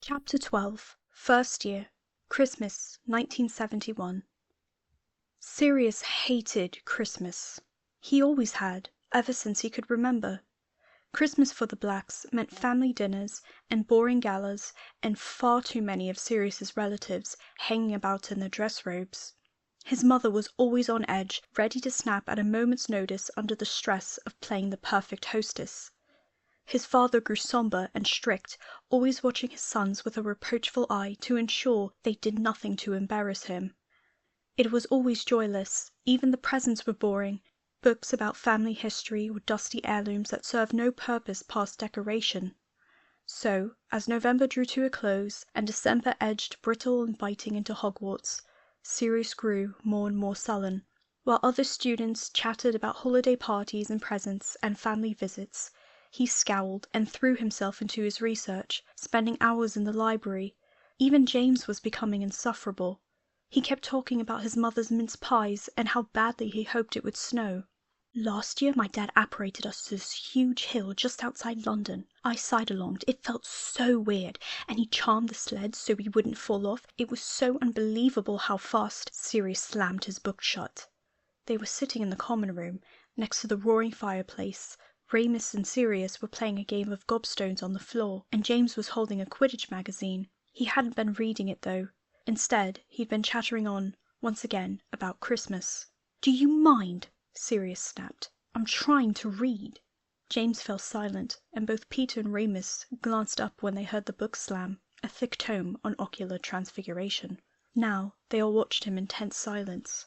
Chapter 12. First Year. Christmas, 1971. Sirius hated Christmas. He always had, ever since he could remember. Christmas for the blacks meant family dinners and boring galas and far too many of Sirius's relatives hanging about in their dress robes. His mother was always on edge, ready to snap at a moment's notice under the stress of playing the perfect hostess. His father grew somber and strict, always watching his sons with a reproachful eye to ensure they did nothing to embarrass him. It was always joyless, even the presents were boring, books about family history or dusty heirlooms that served no purpose past decoration. So, as November drew to a close, and December edged brittle and biting into Hogwarts, Sirius grew more and more sullen. While other students chattered about holiday parties and presents and family visits, he scowled and threw himself into his research, spending hours in the library. Even James was becoming insufferable. He kept talking about his mother's mince pies and how badly he hoped it would snow. "Last year my dad apparated us to this huge hill just outside London. I side-alonged. It felt so weird, and he charmed the sleds so we wouldn't fall off. It was so unbelievable how fast." Sirius slammed his book shut. They were sitting in the common room, next to the roaring fireplace. Remus and Sirius were playing a game of gobstones on the floor, and James was holding a Quidditch magazine. He hadn't been reading it, though. Instead, he'd been chattering on, once again, about Christmas. "Do you mind?" Sirius snapped. "I'm trying to read." James fell silent, and both Peter and Remus glanced up when they heard the book slam, a thick tome on ocular transfiguration. Now, they all watched him in tense silence.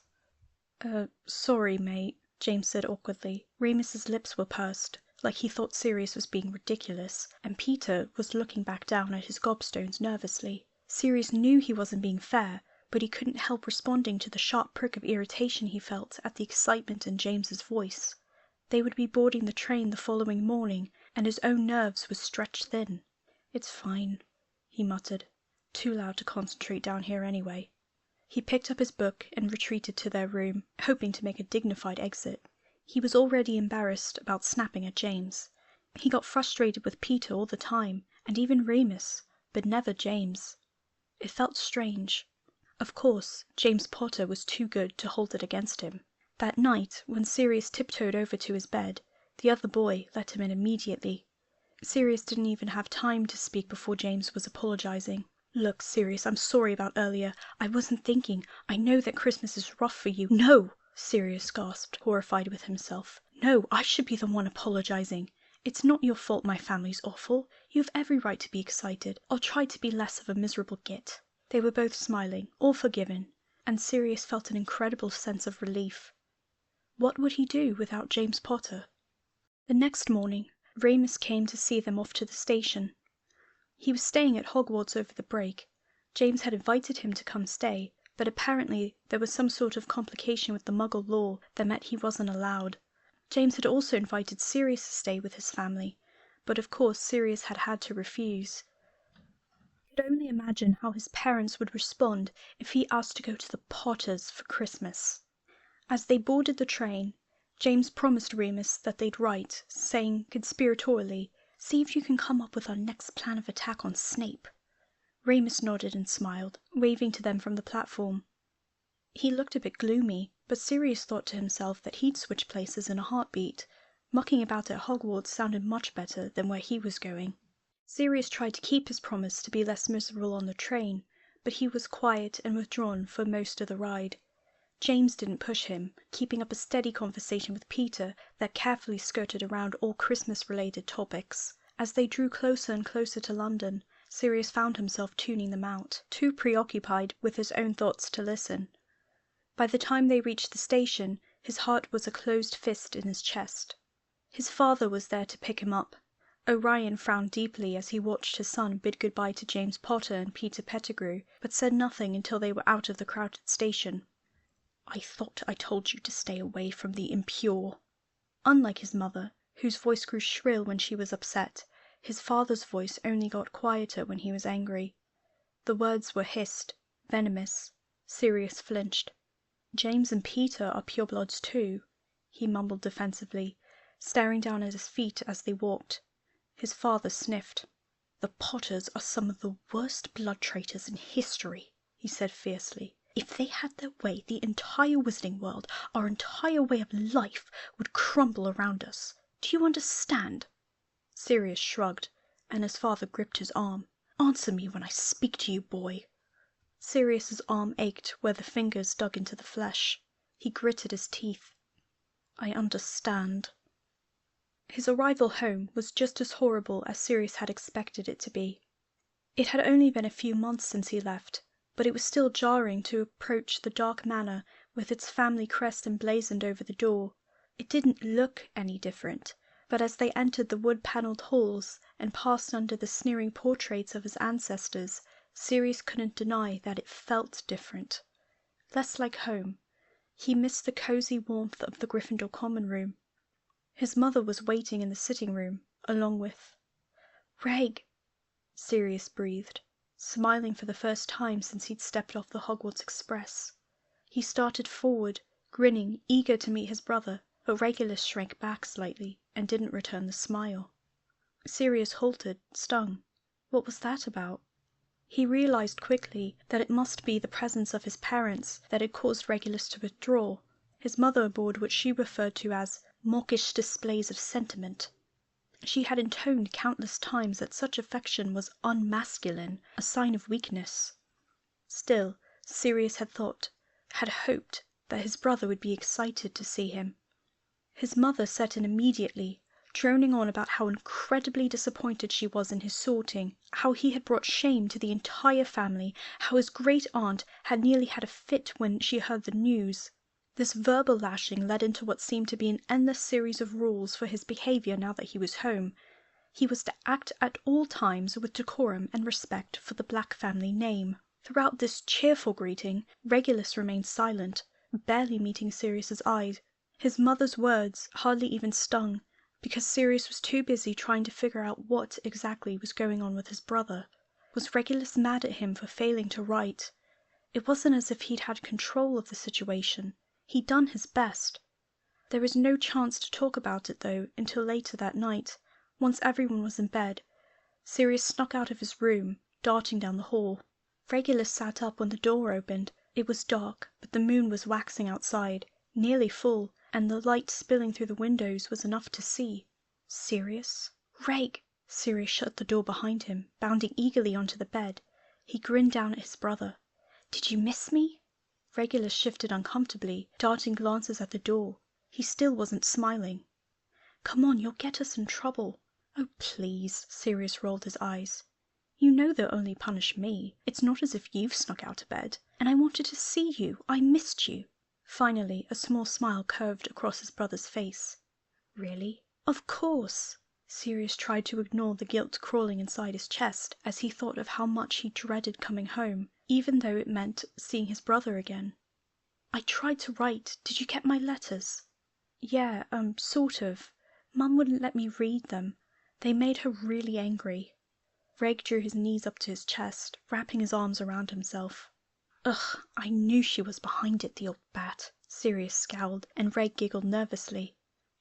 Sorry, mate," James said awkwardly. Remus's lips were pursed, like he thought Sirius was being ridiculous, and Peter was looking back down at his gobstones nervously. Sirius knew he wasn't being fair, but he couldn't help responding to the sharp prick of irritation he felt at the excitement in James's voice. They would be boarding the train the following morning, and his own nerves were stretched thin. "It's fine," he muttered. "Too loud to concentrate down here anyway." He picked up his book and retreated to their room, hoping to make a dignified exit. He was already embarrassed about snapping at James. He got frustrated with Peter all the time, and even Remus, but never James. It felt strange. Of course, James Potter was too good to hold it against him. That night, when Sirius tiptoed over to his bed, the other boy let him in immediately. Sirius didn't even have time to speak before James was apologizing. "Look, Sirius, I'm sorry about earlier. I wasn't thinking. I know that Christmas is rough for you." "No!" Sirius gasped, horrified with himself. "No, I should be the one apologizing. It's not your fault my family's awful. You have every right to be excited. I'll try to be less of a miserable git." They were both smiling, all forgiven, and Sirius felt an incredible sense of relief. What would he do without James Potter? The next morning, Remus came to see them off to the station. He was staying at Hogwarts over the break. James had invited him to come stay, but apparently there was some sort of complication with the Muggle law that meant he wasn't allowed. James had also invited Sirius to stay with his family, but of course Sirius had had to refuse. He could only imagine how his parents would respond if he asked to go to the Potters for Christmas. As they boarded the train, James promised Remus that they'd write, saying conspiratorially, "See if you can come up with our next plan of attack on Snape." Remus nodded and smiled, waving to them from the platform. He looked a bit gloomy, but Sirius thought to himself that he'd switch places in a heartbeat. Mucking about at Hogwarts sounded much better than where he was going. Sirius tried to keep his promise to be less miserable on the train, but he was quiet and withdrawn for most of the ride. James didn't push him, keeping up a steady conversation with Peter that carefully skirted around all Christmas-related topics. As they drew closer and closer to London, Sirius found himself tuning them out, too preoccupied with his own thoughts to listen. By the time they reached the station, his heart was a closed fist in his chest. His father was there to pick him up. Orion frowned deeply as he watched his son bid goodbye to James Potter and Peter Pettigrew, but said nothing until they were out of the crowded station. "I thought I told you to stay away from the impure." Unlike his mother, whose voice grew shrill when she was upset, his father's voice only got quieter when he was angry. The words were hissed, venomous. Sirius flinched. "James and Peter are purebloods too," he mumbled defensively, staring down at his feet as they walked. His father sniffed. "The Potters are some of the worst blood traitors in history," he said fiercely. "If they had their way, the entire wizarding world, our entire way of life, would crumble around us. Do you understand?" Sirius shrugged, and his father gripped his arm. "Answer me when I speak to you, boy." Sirius's arm ached where the fingers dug into the flesh. He gritted his teeth. "I understand." His arrival home was just as horrible as Sirius had expected it to be. It had only been a few months since he left, but it was still jarring to approach the dark manor with its family crest emblazoned over the door. It didn't look any different, but as they entered the wood-panelled halls and passed under the sneering portraits of his ancestors, Sirius couldn't deny that it felt different. Less like home. He missed the cozy warmth of the Gryffindor common room. His mother was waiting in the sitting room, along with... "Reg," Sirius breathed, smiling for the first time since he'd stepped off the Hogwarts Express. He started forward, grinning, eager to meet his brother, but Regulus shrank back slightly and didn't return the smile. Sirius halted, stung. What was that about? He realized quickly that it must be the presence of his parents that had caused Regulus to withdraw. His mother abhorred what she referred to as mawkish displays of sentiment. She had intoned countless times that such affection was unmasculine, a sign of weakness. Still, Sirius had hoped, that his brother would be excited to see him. His mother set in immediately, droning on about how incredibly disappointed she was in his sorting, how he had brought shame to the entire family, how his great-aunt had nearly had a fit when she heard the news. This verbal lashing led into what seemed to be an endless series of rules for his behavior now that he was home. He was to act at all times with decorum and respect for the Black family name. Throughout this cheerful greeting, Regulus remained silent, barely meeting Sirius's eyes. His mother's words hardly even stung, because Sirius was too busy trying to figure out what exactly was going on with his brother. Was Regulus mad at him for failing to write? It wasn't as if he'd had control of the situation. He'd done his best. There was no chance to talk about it, though, until later that night, once everyone was in bed. Sirius snuck out of his room, darting down the hall. Regulus sat up when the door opened. It was dark, but the moon was waxing outside, nearly full, and the light spilling through the windows was enough to see. "Sirius?" "Reg!" Sirius shut the door behind him, bounding eagerly onto the bed. He grinned down at his brother. "Did you miss me?" Regulus shifted uncomfortably, darting glances at the door. He still wasn't smiling. "Come on, you'll get us in trouble." "Oh, please," Sirius rolled his eyes. "You know they'll only punish me. It's not as if you've snuck out of bed. And I wanted to see you. I missed you." Finally, a small smile curved across his brother's face. "Really?" "Of course." Sirius tried to ignore the guilt crawling inside his chest as he thought of how much he dreaded coming home, even though it meant seeing his brother again. "I tried to write. Did you get my letters?" "Yeah, sort of. Mum wouldn't let me read them. They made her really angry." Reg drew his knees up to his chest, wrapping his arms around himself. "Ugh, I knew she was behind it, the old bat." Sirius scowled, and Reg giggled nervously.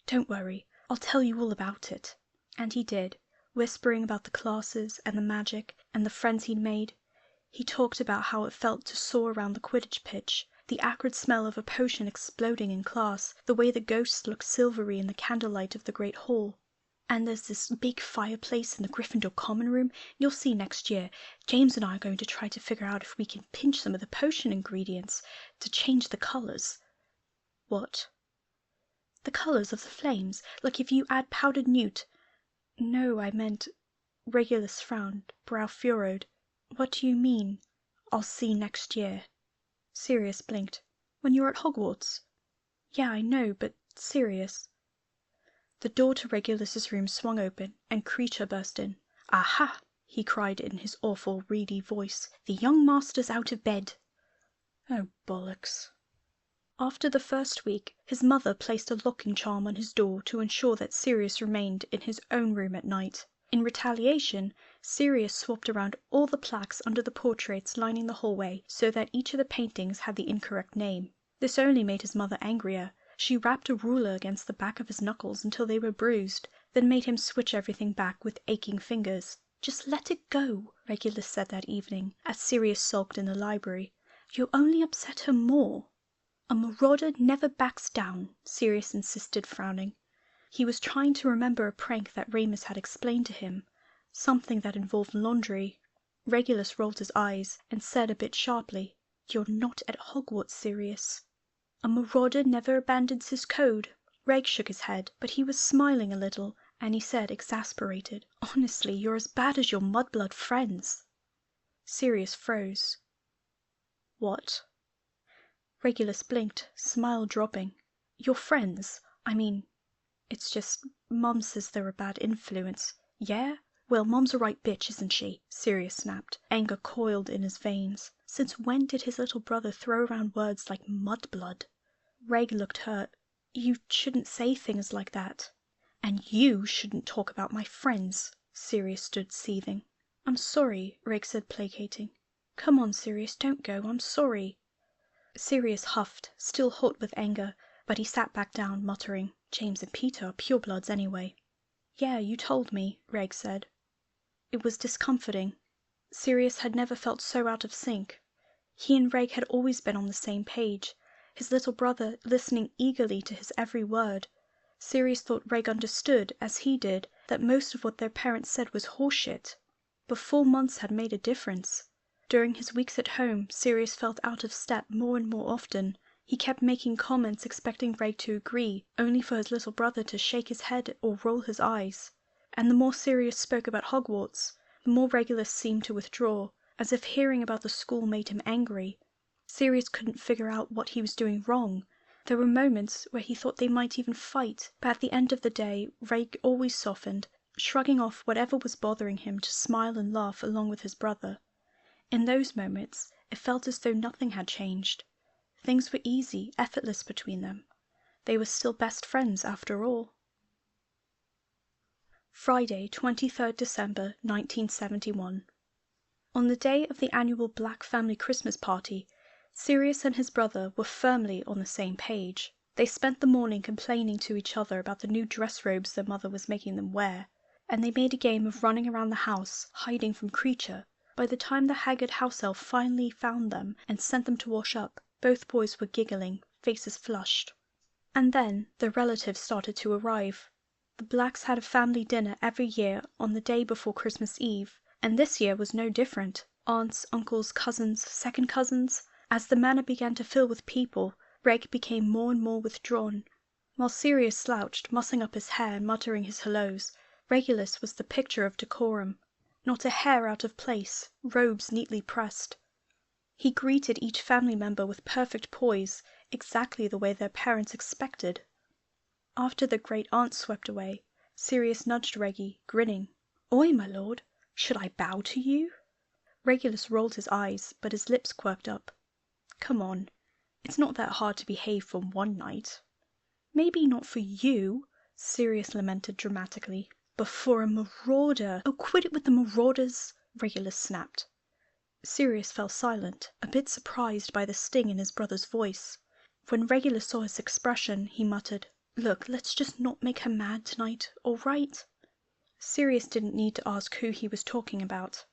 "Don't worry, I'll tell you all about it." And he did, whispering about the classes and the magic and the friends he'd made. He talked about how it felt to soar around the Quidditch pitch, the acrid smell of a potion exploding in class, the way the ghosts looked silvery in the candlelight of the great hall. "And there's this big fireplace in the Gryffindor common room. You'll see next year. James and I are going to try to figure out if we can pinch some of the potion ingredients to change the colors." "What?" "The colors of the flames. Like if you add powdered newt." "No, I meant..." Regulus frowned, brow furrowed. "What do you mean, 'I'll see next year'?" Sirius blinked. "When you're at Hogwarts?" "Yeah, I know, but Sirius..." The door to Regulus's room swung open, and Kreacher burst in. "Aha!" he cried in his awful, reedy voice. "The young master's out of bed." "Oh, bollocks." After the first week, his mother placed a locking charm on his door to ensure that Sirius remained in his own room at night. In retaliation, Sirius swapped around all the plaques under the portraits lining the hallway so that each of the paintings had the incorrect name. This only made his mother angrier. She rapped a ruler against the back of his knuckles until they were bruised, then made him switch everything back with aching fingers. Just let it go, Regulus said that evening, as Sirius sulked in the library. You'll only upset her more. A marauder never backs down, Sirius insisted, frowning. He was trying to remember a prank that Remus had explained to him, something that involved laundry. Regulus rolled his eyes and said a bit sharply, "You're not at Hogwarts, Sirius." "A marauder never abandons his code." Reg shook his head, but he was smiling a little, and he said, exasperated, "Honestly, you're as bad as your mudblood friends." Sirius froze. "What?" Regulus blinked, smile dropping. "Your friends. I mean, it's just, Mum says they're a bad influence." "Yeah? Well, Mum's a right bitch, isn't she?" Sirius snapped. Anger coiled in his veins. Since when did his little brother throw around words like mudblood? Reg looked hurt. "You shouldn't say things like that." "And you shouldn't talk about my friends." Sirius stood seething. "I'm sorry," Reg said, placating. "Come on, Sirius, don't go. I'm sorry." Sirius huffed, still hot with anger, but he sat back down, muttering, "James and Peter are purebloods anyway." "Yeah, you told me," Reg said. It was discomforting. Sirius had never felt so out of sync. He and Reg had always been on the same page, his little brother listening eagerly to his every word. Sirius thought Reg understood, as he did, that most of what their parents said was horseshit. But 4 months had made a difference. During his weeks at home, Sirius felt out of step more and more often. He kept making comments expecting Reg to agree, only for his little brother to shake his head or roll his eyes. And the more Sirius spoke about Hogwarts, the more Regulus seemed to withdraw, as if hearing about the school made him angry. Sirius couldn't figure out what he was doing wrong. There were moments where he thought they might even fight, but at the end of the day, Reg always softened, shrugging off whatever was bothering him to smile and laugh along with his brother. In those moments, it felt as though nothing had changed. Things were easy, effortless between them. They were still best friends after all. Friday, 23rd December, 1971. On the day of the annual Black Family Christmas party, Sirius and his brother were firmly on the same page. They spent the morning complaining to each other about the new dress robes their mother was making them wear, and they made a game of running around the house, hiding from Creature. By the time the haggard house elf finally found them and sent them to wash up, both boys were giggling, faces flushed. And then the relatives started to arrive. The Blacks had a family dinner every year on the day before Christmas Eve, and this year was no different. Aunts, uncles, cousins, second cousins. As the manor began to fill with people, Reg became more and more withdrawn. While Sirius slouched, mussing up his hair and muttering his hellos, Regulus was the picture of decorum. Not a hair out of place, robes neatly pressed. He greeted each family member with perfect poise, exactly the way their parents expected. After the great aunt swept away, Sirius nudged Reggie, grinning. "Oi, my lord, should I bow to you?" Regulus rolled his eyes, but his lips quirked up. "Come on, it's not that hard to behave for one night." "Maybe not for you," Sirius lamented dramatically, "but for a marauder—" "Oh, quit it with the marauders," Regulus snapped. Sirius fell silent, a bit surprised by the sting in his brother's voice. When Regulus saw his expression, he muttered, "Look, let's just not make her mad tonight, all right?" Sirius didn't need to ask who he was talking about.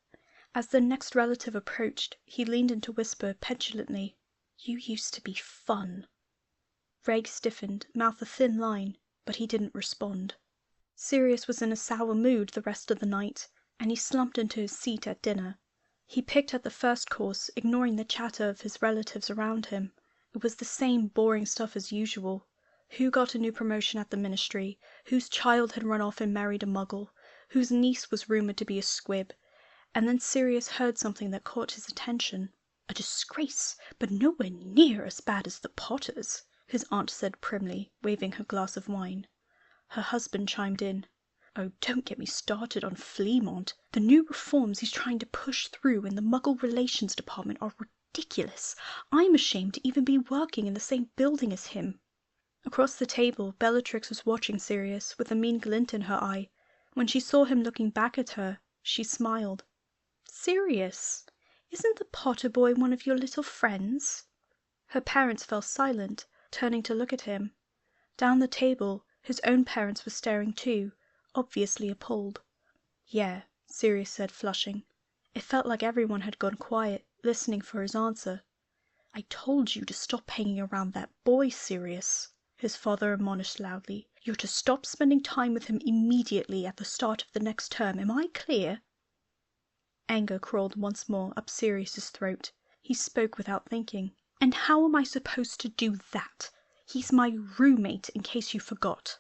As the next relative approached, he leaned in to whisper petulantly, "You used to be fun." Reg stiffened, mouth a thin line, but he didn't respond. Sirius was in a sour mood the rest of the night, and he slumped into his seat at dinner. He picked at the first course, ignoring the chatter of his relatives around him. It was the same boring stuff as usual. Who got a new promotion at the ministry, whose child had run off and married a muggle, whose niece was rumoured to be a squib. And then Sirius heard something that caught his attention. "A disgrace, but nowhere near as bad as the Potters," his aunt said primly, waving her glass of wine. Her husband chimed in. "Oh, don't get me started on Fleamont. The new reforms he's trying to push through in the Muggle Relations Department are ridiculous. I'm ashamed to even be working in the same building as him." Across the table, Bellatrix was watching Sirius with a mean glint in her eye. When she saw him looking back at her, she smiled. "Sirius, isn't the Potter boy one of your little friends?" Her parents fell silent, turning to look at him. Down the table, his own parents were staring too, obviously appalled. "Yeah," Sirius said, flushing. It felt like everyone had gone quiet, listening for his answer. "I told you to stop hanging around that boy, Sirius," his father admonished loudly. "You're to stop spending time with him immediately at the start of the next term. Am I clear?" Anger crawled once more up Sirius's throat. He spoke without thinking. "And how am I supposed to do that? He's my roommate, in case you forgot."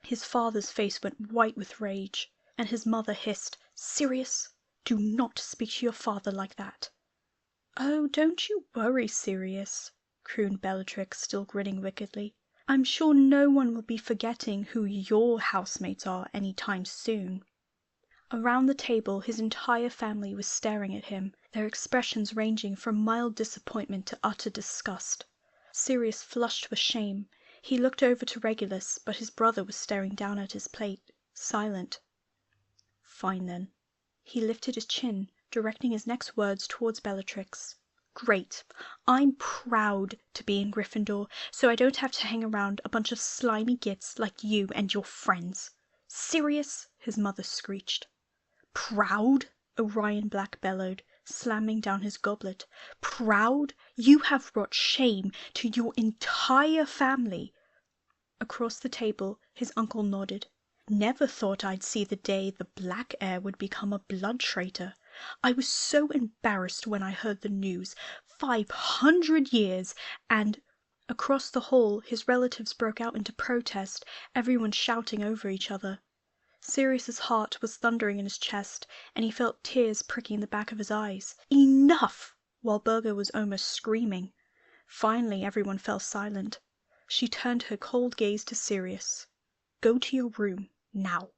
His father's face went white with rage, and his mother hissed, "Sirius, do not speak to your father like that." "Oh, don't you worry, Sirius," crooned Bellatrix, still grinning wickedly. "I'm sure no one will be forgetting who your housemates are any time soon." Around the table his entire family was staring at him, their expressions ranging from mild disappointment to utter disgust. Sirius flushed with shame. He looked over to Regulus, but his brother was staring down at his plate, silent. "Fine, then." He lifted his chin, directing his next words towards Bellatrix. "Great. I'm proud to be in Gryffindor, so I don't have to hang around a bunch of slimy gits like you and your friends." "Sirius!" his mother screeched. "Proud?" Orion Black bellowed, slamming down his goblet. "Proud? You have brought shame to your entire family." Across the table his uncle nodded. "Never thought I'd see the day the black heir would become a blood traitor. I was so embarrassed when I heard the news. 500 years, and—" Across the hall his relatives broke out into protest, everyone shouting over each other. Sirius's heart was thundering in his chest, and he felt tears pricking the back of his eyes. "Enough!" while Berga was almost screaming. Finally everyone fell silent. She turned her cold gaze to Sirius. "Go to your room, now."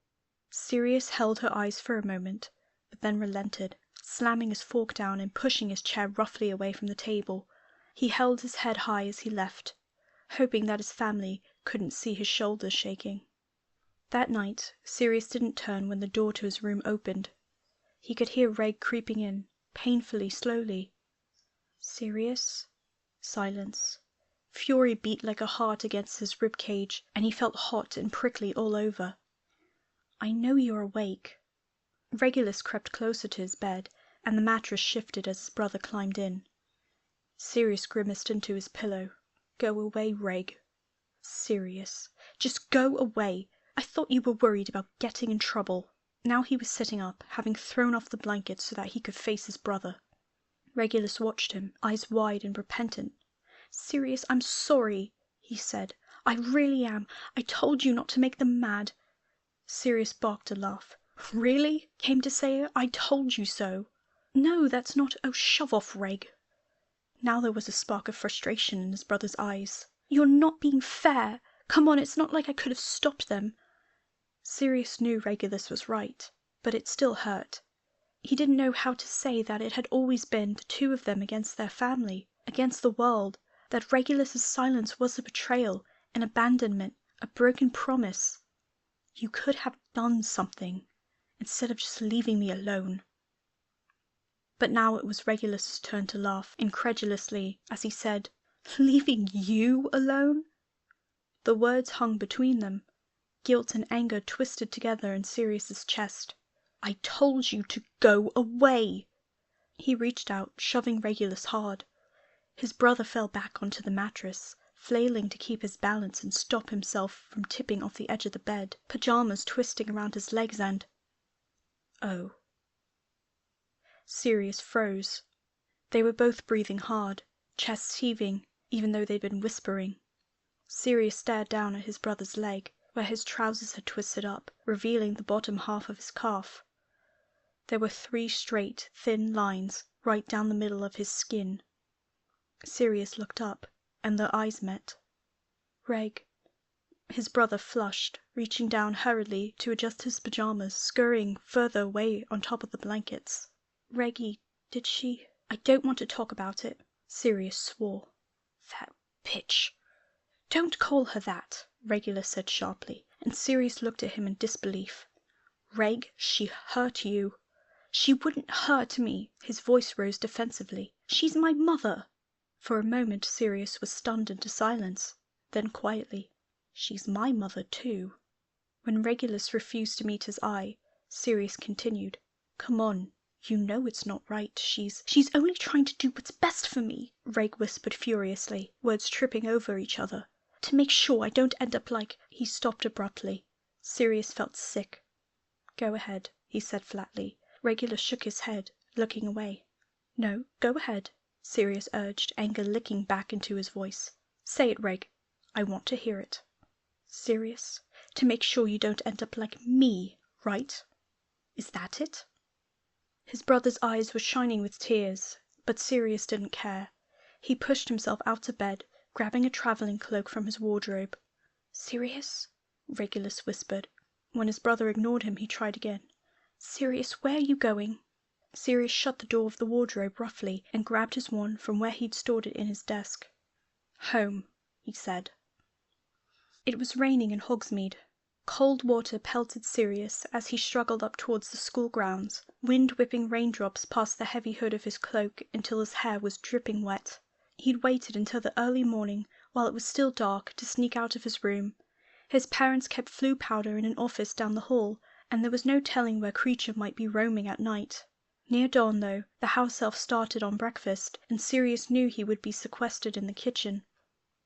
Sirius held her eyes for a moment, but then relented, slamming his fork down and pushing his chair roughly away from the table. He held his head high as he left, hoping that his family couldn't see his shoulders shaking. That night Sirius didn't turn when the door to his room opened. He could hear Reg creeping in, painfully slowly. "Sirius?" Silence. Fury beat like a heart against his rib cage, and he felt hot and prickly all over. "I know you're awake." Regulus crept closer to his bed, and the mattress shifted as his brother climbed in. Sirius grimaced into his pillow. "Go away, Reg." "Sirius, just go away. I thought you were worried about getting in trouble." Now he was sitting up, having thrown off the blanket so that he could face his brother. Regulus watched him, eyes wide and repentant. "Sirius, I'm sorry," he said. "I really am. I told you not to make them mad." Sirius barked a laugh. "Really? Came to say I told you so?" "No, that's not— Oh, shove off, Reg." Now there was a spark of frustration in his brother's eyes. "You're not being fair. Come on, it's not like I could have stopped them." Sirius knew Regulus was right, but it still hurt. He didn't know how to say that it had always been the two of them against their family, against the world, that Regulus's silence was a betrayal, an abandonment, a broken promise. "You could have done something, instead of just leaving me alone." But now it was Regulus's turn to laugh, incredulously, as he said, "Leaving you alone?" The words hung between them. Guilt and anger twisted together in Sirius's chest. "I told you to go away!" He reached out, shoving Regulus hard. His brother fell back onto the mattress, flailing to keep his balance and stop himself from tipping off the edge of the bed, pajamas twisting around his legs and— Oh. Sirius froze. They were both breathing hard, chests heaving, even though they'd been whispering. Sirius stared down at his brother's leg, where his trousers had twisted up, revealing the bottom half of his calf. There were 3 straight, thin lines right down the middle of his skin. Sirius looked up, and their eyes met. "Reg." His brother flushed, reaching down hurriedly to adjust his pajamas, scurrying further away on top of the blankets. "Reggie, did she—" "I don't want to talk about it." Sirius swore. "That bitch." "Don't call her that," Regulus said sharply, and Sirius looked at him in disbelief. "Reg, she hurt you." "She wouldn't hurt me." His voice rose defensively. "She's my mother." For a moment Sirius was stunned into silence. Then quietly, "She's my mother too." When Regulus refused to meet his eye, Sirius continued. Come on, you know it's not right. She's only trying to do what's best for me, Reg whispered furiously, words tripping over each other. To make sure I don't end up like... He stopped abruptly. Sirius felt sick. Go ahead, he said flatly. Regulus shook his head, looking away. No, go ahead, Sirius urged, anger licking back into his voice. Say it, Reg. I want to hear it. Sirius, to make sure you don't end up like me, right? Is that it? His brother's eyes were shining with tears, but Sirius didn't care. He pushed himself out of bed, grabbing a travelling cloak from his wardrobe. Sirius? Regulus whispered. When his brother ignored him, he tried again. Sirius, where are you going? Sirius shut the door of the wardrobe roughly and grabbed his wand from where he'd stored it in his desk. Home, he said. It was raining in Hogsmeade. Cold water pelted Sirius as he struggled up towards the school grounds, wind whipping raindrops past the heavy hood of his cloak until his hair was dripping wet. He'd waited until the early morning, while it was still dark, to sneak out of his room. His parents kept flue powder in an office down the hall, and there was no telling where Creature might be roaming at night. Near dawn, though, the house elf started on breakfast, and Sirius knew he would be sequestered in the kitchen.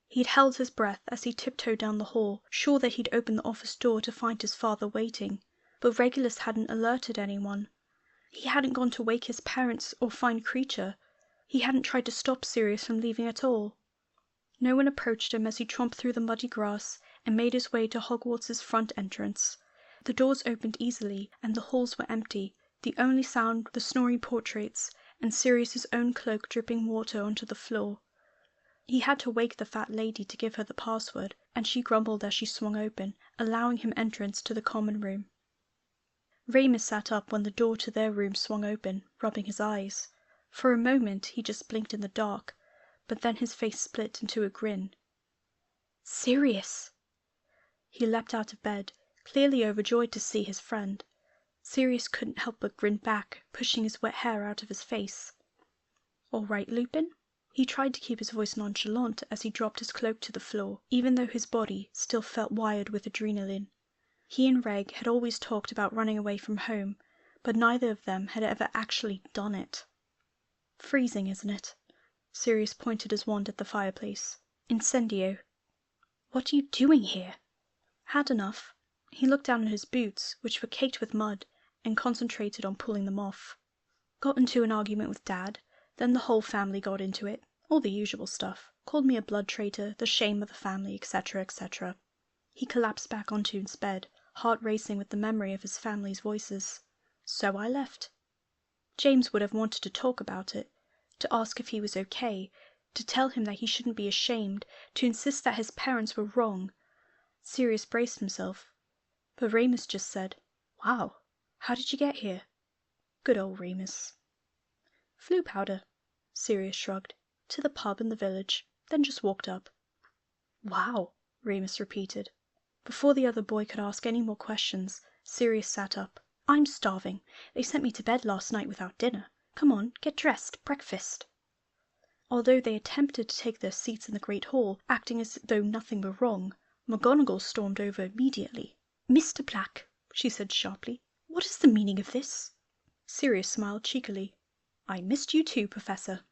He'd held his breath as he tiptoed down the hall, sure that he'd open the office door to find his father waiting. But Regulus hadn't alerted anyone. He hadn't gone to wake his parents or find Creature. He hadn't tried to stop Sirius from leaving at all. No one approached him as he tromped through the muddy grass and made his way to Hogwarts's front entrance. The doors opened easily, and the halls were empty, the only sound the snoring portraits and Sirius's own cloak dripping water onto the floor. He had to wake the fat lady to give her the password, and she grumbled as she swung open, allowing him entrance to the common room. Remus sat up when the door to their room swung open, rubbing his eyes. For a moment he just blinked in the dark, but then his face split into a grin. Sirius! He leapt out of bed, clearly overjoyed to see his friend. Sirius couldn't help but grin back, pushing his wet hair out of his face. All right, Lupin? He tried to keep his voice nonchalant as he dropped his cloak to the floor, even though his body still felt wired with adrenaline. He and Reg had always talked about running away from home, but neither of them had ever actually done it. Freezing, isn't it? Sirius pointed his wand at the fireplace. Incendio. What are you doing here? Had enough. He looked down at his boots, which were caked with mud, and concentrated on pulling them off. Got into an argument with Dad. Then the whole family got into it. All the usual stuff. Called me a blood traitor, the shame of the family, etc., etc. He collapsed back onto his bed, heart racing with the memory of his family's voices. So I left. James would have wanted to talk about it, to ask if he was okay, to tell him that he shouldn't be ashamed, to insist that his parents were wrong. Sirius braced himself. But Remus just said, Wow, how did you get here? Good old Remus. Flue powder, Sirius shrugged. To the pub in the village, then just walked up. Wow, Remus repeated. Before the other boy could ask any more questions, Sirius sat up. I'm starving. They sent me to bed last night without dinner. Come on, get dressed, breakfast. Although they attempted to take their seats in the great hall, acting as though nothing were wrong, McGonagall stormed over immediately. Mr. Black, she said sharply, what is the meaning of this? Sirius smiled cheekily. I missed you too, Professor.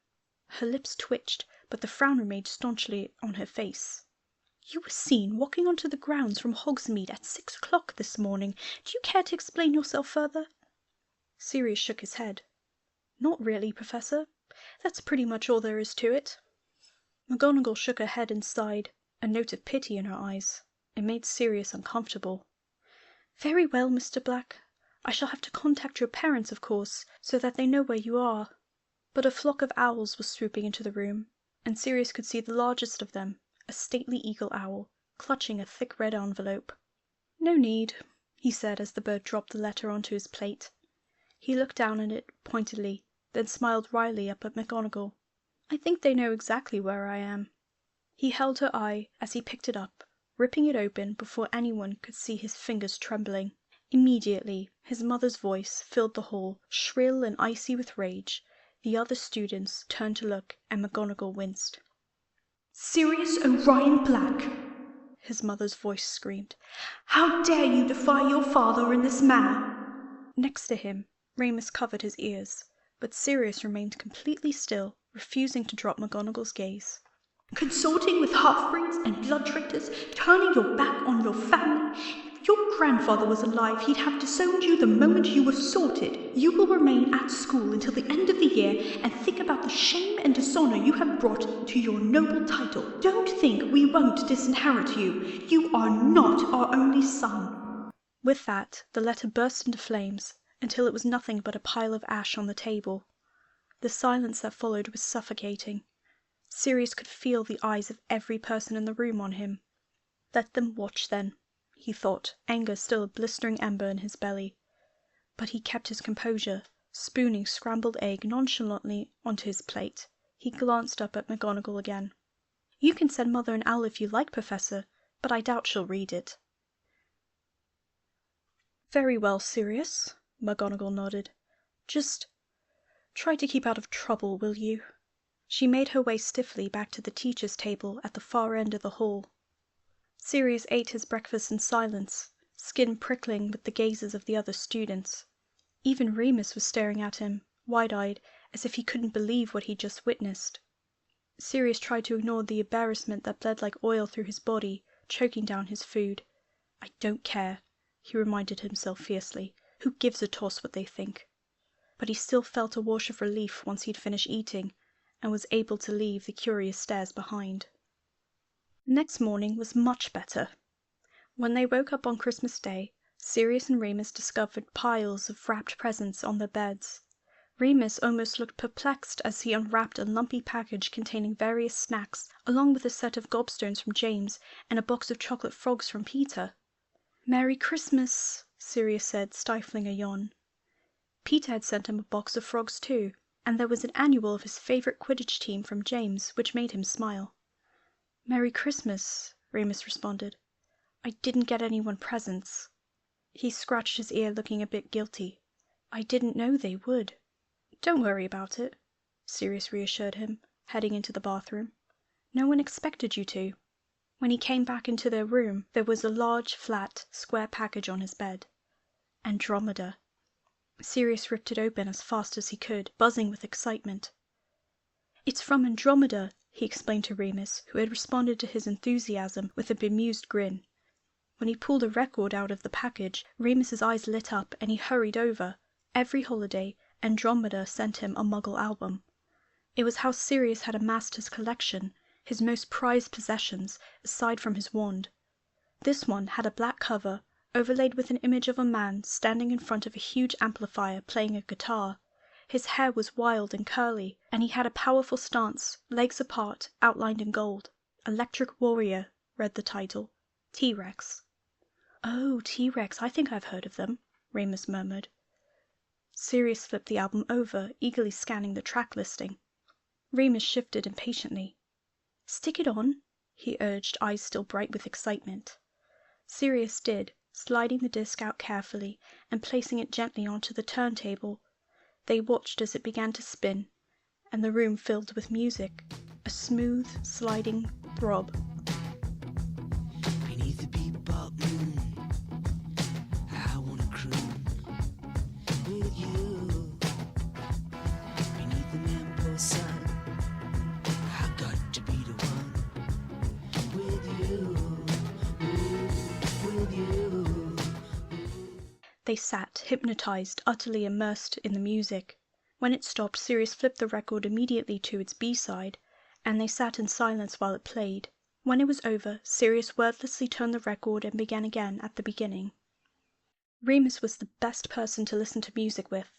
Her lips twitched, but the frown remained staunchly on her face. You were seen walking onto the grounds from Hogsmeade at 6 o'clock this morning. Do you care to explain yourself further? Sirius shook his head. Not really, Professor. That's pretty much all there is to it. McGonagall shook her head and sighed, a note of pity in her eyes. It made Sirius uncomfortable. Very well, Mr. Black. I shall have to contact your parents, of course, so that they know where you are. But a flock of owls was swooping into the room, and Sirius could see the largest of them, a stately eagle owl, clutching a thick red envelope. No need, he said as the bird dropped the letter onto his plate. He looked down at it pointedly, then smiled wryly up at McGonagall. I think they know exactly where I am. He held her eye as he picked it up, ripping it open before anyone could see his fingers trembling. Immediately, his mother's voice filled the hall, shrill and icy with rage. The other students turned to look, and McGonagall winced. Sirius Orion Black, his mother's voice screamed. How dare you defy your father in this manner? Next to him, Remus covered his ears, but Sirius remained completely still, refusing to drop McGonagall's gaze. Consorting with half-breeds and blood traitors, turning your back on your family. If your grandfather was alive, he'd have disowned you the moment you were sorted. You will remain at school until the end of the year and think about the shame and dishonor you have brought to your noble title. Don't think we won't disinherit you. You are not our only son. With that, the letter burst into flames, until it was nothing but a pile of ash on the table. The silence that followed was suffocating. Sirius could feel the eyes of every person in the room on him. Let them watch then, he thought, anger still a blistering ember in his belly. But he kept his composure, spooning scrambled egg nonchalantly onto his plate. He glanced up at McGonagall again. "You can send Mother an owl if you like, Professor, but I doubt she'll read it." "Very well, Sirius," McGonagall nodded. "Just try to keep out of trouble, will you?" She made her way stiffly back to the teacher's table at the far end of the hall. Sirius ate his breakfast in silence, skin prickling with the gazes of the other students. Even Remus was staring at him, wide-eyed, as if he couldn't believe what he'd just witnessed. Sirius tried to ignore the embarrassment that bled like oil through his body, choking down his food. "I don't care," he reminded himself fiercely. "Who gives a toss what they think?" But he still felt a wash of relief once he'd finished eating, and was able to leave the curious stares behind. Next morning was much better. When they woke up on Christmas Day, Sirius and Remus discovered piles of wrapped presents on their beds. Remus almost looked perplexed as he unwrapped a lumpy package containing various snacks, along with a set of gobstones from James and a box of chocolate frogs from Peter. "Merry Christmas," Sirius said, stifling a yawn. Peter had sent him a box of frogs too, and there was an annual of his favorite Quidditch team from James, which made him smile. "Merry Christmas," Remus responded. "I didn't get anyone presents." He scratched his ear, looking a bit guilty. "I didn't know they would." "Don't worry about it," Sirius reassured him, heading into the bathroom. "No one expected you to." When he came back into their room, there was a large, flat, square package on his bed. Andromeda. Sirius ripped it open as fast as he could, buzzing with excitement. "It's from Andromeda," he explained to Remus, who had responded to his enthusiasm with a bemused grin. When he pulled a record out of the package, Remus's eyes lit up and he hurried over. Every holiday, Andromeda sent him a Muggle album. It was how Sirius had amassed his collection, his most prized possessions, aside from his wand. This one had a black cover, overlaid with an image of a man standing in front of a huge amplifier playing a guitar. His hair was wild and curly, and he had a powerful stance, legs apart, outlined in gold. "Electric Warrior," read the title. T-Rex. "Oh, T-Rex, I think I've heard of them," Remus murmured. Sirius flipped the album over, eagerly scanning the track listing. Remus shifted impatiently. "Stick it on," he urged, eyes still bright with excitement. Sirius did, sliding the disc out carefully and placing it gently onto the turntable. They watched as it began to spin, and the room filled with music, a smooth, sliding throb. Beneath the bebop moon, I wanna croon with you. Beneath the Mambo Sun, I got to be the one with you, with you. They sat, hypnotized, utterly immersed in the music. When it stopped, Sirius flipped the record immediately to its B-side, and they sat in silence while it played. When it was over, Sirius wordlessly turned the record and began again at the beginning. Remus was the best person to listen to music with.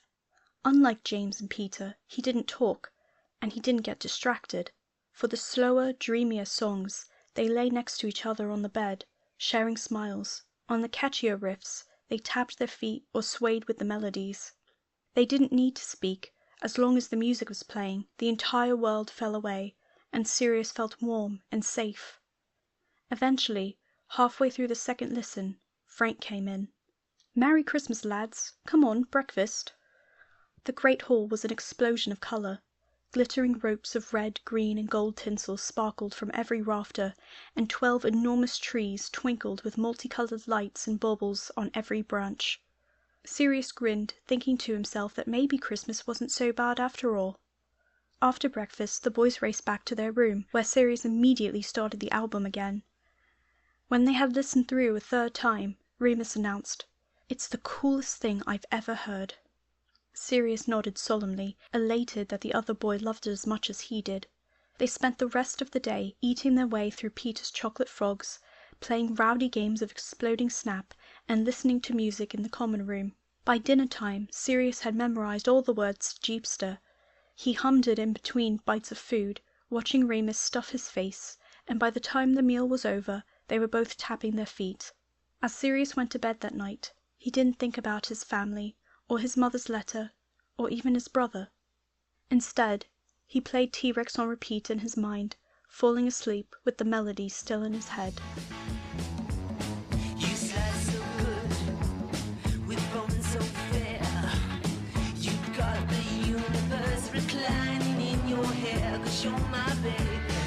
Unlike James and Peter, he didn't talk, and he didn't get distracted. For the slower, dreamier songs, they lay next to each other on the bed, sharing smiles. On the catchier riffs, they tapped their feet or swayed with the melodies. They didn't need to speak. As long as the music was playing, the entire world fell away, and Sirius felt warm and safe. Eventually, halfway through the second listen, Frank came in. "Merry Christmas, lads. Come on, breakfast." The great hall was an explosion of color. Glittering ropes of red, green, and gold tinsel sparkled from every rafter, and 12 enormous trees twinkled with multicolored lights and baubles on every branch. Sirius grinned, thinking to himself that maybe Christmas wasn't so bad after all. After breakfast, the boys raced back to their room, where Sirius immediately started the album again. When they had listened through a third time, Remus announced, "It's the coolest thing I've ever heard." Sirius nodded solemnly, elated that the other boy loved it as much as he did. They spent the rest of the day eating their way through Peter's chocolate frogs, playing rowdy games of exploding snap, and listening to music in the common room. By dinner time, Sirius had memorized all the words to Jeepster. He hummed it in between bites of food, watching Remus stuff his face, and by the time the meal was over, they were both tapping their feet. As Sirius went to bed that night, he didn't think about his family, or his mother's letter, or even his brother. Instead, he played T-Rex on repeat in his mind, falling asleep with the melody still in his head. You slice so good, with bones so fair. You got the universe reclining in your hair, 'cause you're my baby.